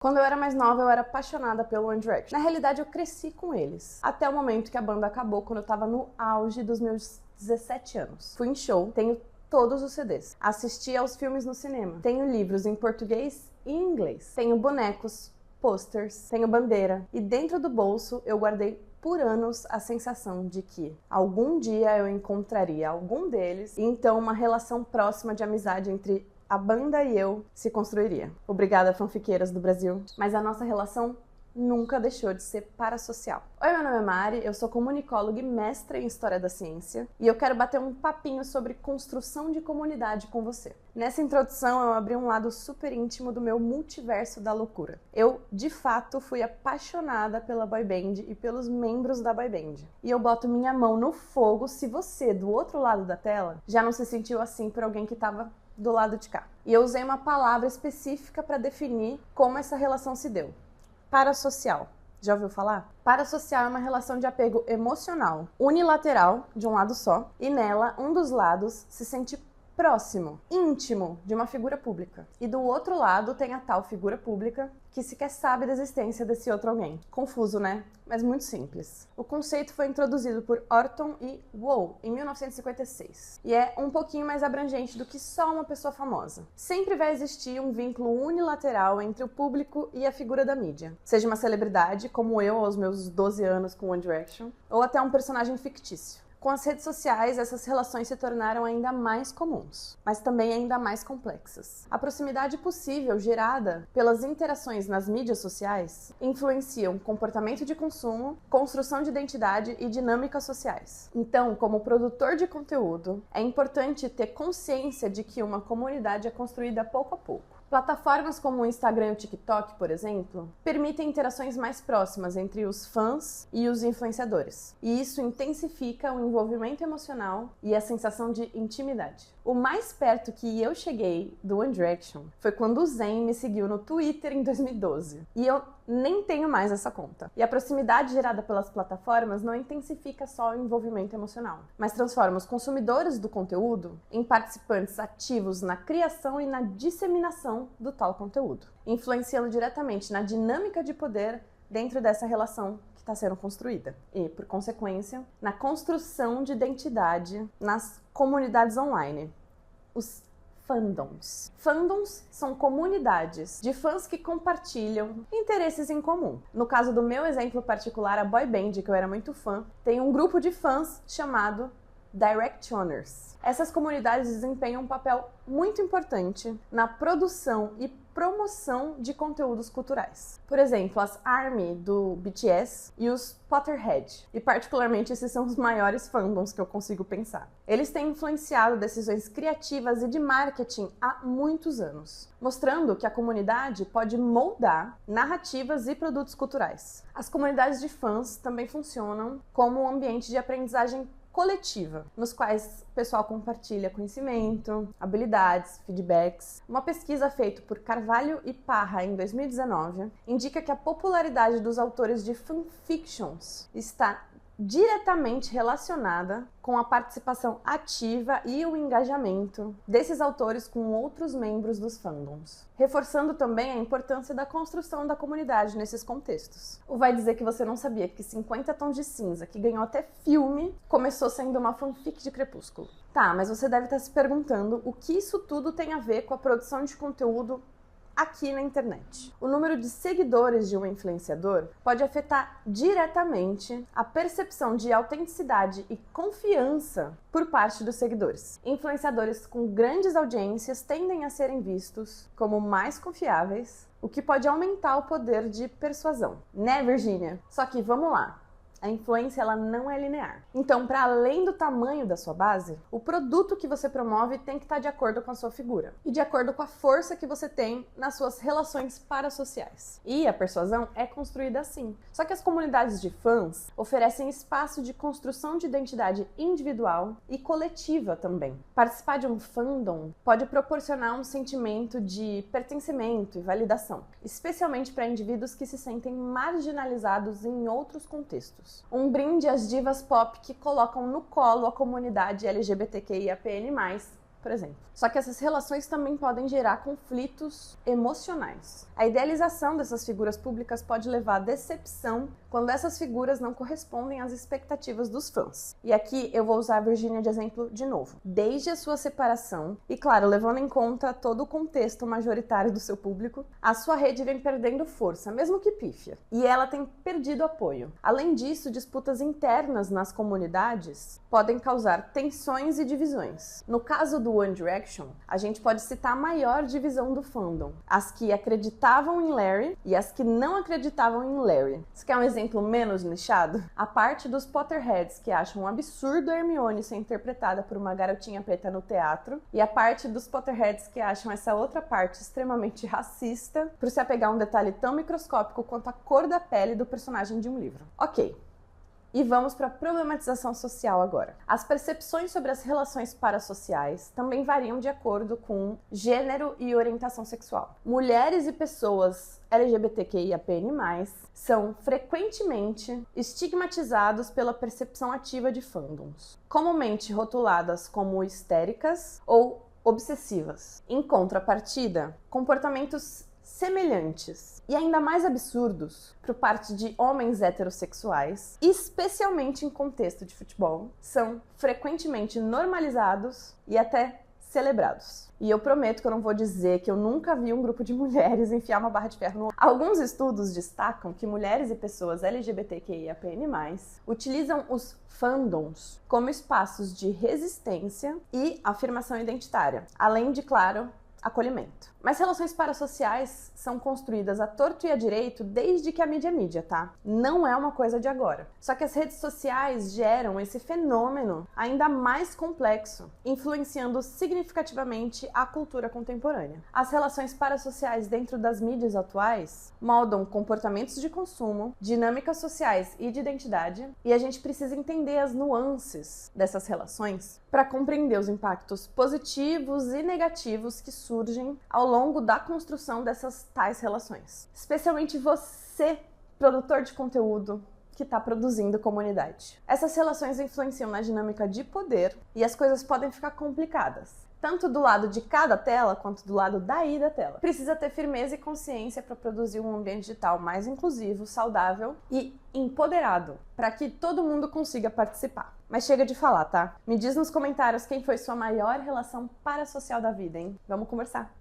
Quando eu era mais nova, eu era apaixonada pelo One Direction. Na realidade, eu cresci com eles. Até o momento que a banda acabou, quando eu tava no auge dos meus 17 anos. Fui em show, tenho todos os CDs. Assisti aos filmes no cinema. Tenho livros em português e inglês. Tenho bonecos, posters, tenho bandeira. E dentro do bolso, eu guardei por anos a sensação de que algum dia eu encontraria algum deles e então uma relação próxima de amizade entre a banda e eu se construiria. Obrigada, fanfiqueiras do Brasil. Mas a nossa relação nunca deixou de ser parasocial. Oi, meu nome é Mari, eu sou comunicóloga e mestra em História da Ciência e eu quero bater um papinho sobre construção de comunidade com você. Nessa introdução eu abri um lado super íntimo do meu multiverso da loucura. Eu, de fato, fui apaixonada pela boy band e pelos membros da boy band. E eu boto minha mão no fogo se você, do outro lado da tela, já não se sentiu assim por alguém que estava do lado de cá. E eu usei uma palavra específica para definir como essa relação se deu. Parasocial. Já ouviu falar? Parasocial é uma relação de apego emocional, unilateral, de um lado só, e nela um dos lados se sente próximo, íntimo de uma figura pública. E do outro lado tem a tal figura pública que sequer sabe da existência desse outro alguém. Confuso, né? Mas muito simples. O conceito foi introduzido por Orton e Wall em 1956 e é um pouquinho mais abrangente do que só uma pessoa famosa. Sempre vai existir um vínculo unilateral entre o público e a figura da mídia, seja uma celebridade, como eu aos meus 12 anos com One Direction, ou até um personagem fictício. Com as redes sociais, essas relações se tornaram ainda mais comuns, mas também ainda mais complexas. A proximidade possível gerada pelas interações nas mídias sociais influenciam comportamento de consumo, construção de identidade e dinâmicas sociais. Então, como produtor de conteúdo, é importante ter consciência de que uma comunidade é construída pouco a pouco. Plataformas como o Instagram e o TikTok, por exemplo, permitem interações mais próximas entre os fãs e os influenciadores. E isso intensifica o envolvimento emocional e a sensação de intimidade. O mais perto que eu cheguei do One Direction foi quando o Zayn me seguiu no Twitter em 2012. E eu nem tenho mais essa conta. E a proximidade gerada pelas plataformas não intensifica só o envolvimento emocional, mas transforma os consumidores do conteúdo em participantes ativos na criação e na disseminação do tal conteúdo, influenciando diretamente na dinâmica de poder dentro dessa relação que está sendo construída e, por consequência, na construção de identidade nas comunidades online. Os fandoms. Fandoms são comunidades de fãs que compartilham interesses em comum. No caso do meu exemplo particular, a boy band, que eu era muito fã, tem um grupo de fãs chamado Directioners. Essas comunidades desempenham um papel muito importante na produção e promoção de conteúdos culturais. Por exemplo, as ARMY do BTS e os Potterhead. E particularmente esses são os maiores fandoms que eu consigo pensar. Eles têm influenciado decisões criativas e de marketing há muitos anos, mostrando que a comunidade pode moldar narrativas e produtos culturais. As comunidades de fãs também funcionam como um ambiente de aprendizagem coletiva, nos quais o pessoal compartilha conhecimento, habilidades, feedbacks. Uma pesquisa feita por Carvalho e Parra em 2019 indica que a popularidade dos autores de fanfictions está diretamente relacionada com a participação ativa e o engajamento desses autores com outros membros dos fandoms, reforçando também a importância da construção da comunidade nesses contextos. Ou vai dizer que você não sabia que 50 Tons de Cinza, que ganhou até filme, começou sendo uma fanfic de Crepúsculo? Tá, mas você deve estar se perguntando o que isso tudo tem a ver com a produção de conteúdo aqui na internet. O número de seguidores de um influenciador pode afetar diretamente a percepção de autenticidade e confiança por parte dos seguidores. Influenciadores com grandes audiências tendem a serem vistos como mais confiáveis, o que pode aumentar o poder de persuasão. Né, Virgínia? Só que vamos lá. A influência ela não é linear. Então, para além do tamanho da sua base, o produto que você promove tem que estar de acordo com a sua figura e de acordo com a força que você tem nas suas relações parasociais. E a persuasão é construída assim. Só que as comunidades de fãs oferecem espaço de construção de identidade individual e coletiva também. Participar de um fandom pode proporcionar um sentimento de pertencimento e validação, especialmente para indivíduos que se sentem marginalizados em outros contextos. Um brinde às divas pop que colocam no colo a comunidade LGBTQIAPN+, por exemplo. Só que essas relações também podem gerar conflitos emocionais. A idealização dessas figuras públicas pode levar à decepção quando essas figuras não correspondem às expectativas dos fãs. E aqui eu vou usar a Virgínia de exemplo de novo. Desde a sua separação, e claro, levando em conta todo o contexto majoritário do seu público, a sua rede vem perdendo força, mesmo que pífia. E ela tem perdido apoio. Além disso, disputas internas nas comunidades podem causar tensões e divisões. No caso do One Direction, a gente pode citar a maior divisão do fandom. As que acreditavam em Larry e as que não acreditavam em Larry. Você quer um exemplo menos nichado? A parte dos Potterheads que acham um absurdo a Hermione ser interpretada por uma garotinha preta no teatro, e a parte dos Potterheads que acham essa outra parte extremamente racista por se apegar a um detalhe tão microscópico quanto a cor da pele do personagem de um livro. Ok. E vamos para a problematização social agora. As percepções sobre as relações parassociais também variam de acordo com gênero e orientação sexual. Mulheres e pessoas LGBTQIAPN+, são frequentemente estigmatizados pela percepção ativa de fandoms, comumente rotuladas como histéricas ou obsessivas. Em contrapartida, comportamentos semelhantes e ainda mais absurdos por parte de homens heterossexuais, especialmente em contexto de futebol, são frequentemente normalizados e até celebrados. E eu prometo que eu não vou dizer que eu nunca vi um grupo de mulheres enfiar uma barra de ferro no... Alguns estudos destacam que mulheres e pessoas LGBTQIAPN+, utilizam os fandoms como espaços de resistência e afirmação identitária, além de, claro, acolhimento. Mas relações parassociais são construídas à torto e à direito desde que a mídia é mídia, tá? Não é uma coisa de agora. Só que as redes sociais geram esse fenômeno ainda mais complexo, influenciando significativamente a cultura contemporânea. As relações parassociais dentro das mídias atuais moldam comportamentos de consumo, dinâmicas sociais e de identidade, e a gente precisa entender as nuances dessas relações para compreender os impactos positivos e negativos que surgem ao longo da construção dessas tais relações. Especialmente você, produtor de conteúdo, que está produzindo comunidade. Essas relações influenciam na dinâmica de poder e as coisas podem ficar complicadas, tanto do lado de cada tela quanto do lado daí da tela. Precisa ter firmeza e consciência para produzir um ambiente digital mais inclusivo, saudável e empoderado, para que todo mundo consiga participar. Mas chega de falar, tá? Me diz nos comentários quem foi sua maior relação parassocial da vida, hein? Vamos conversar!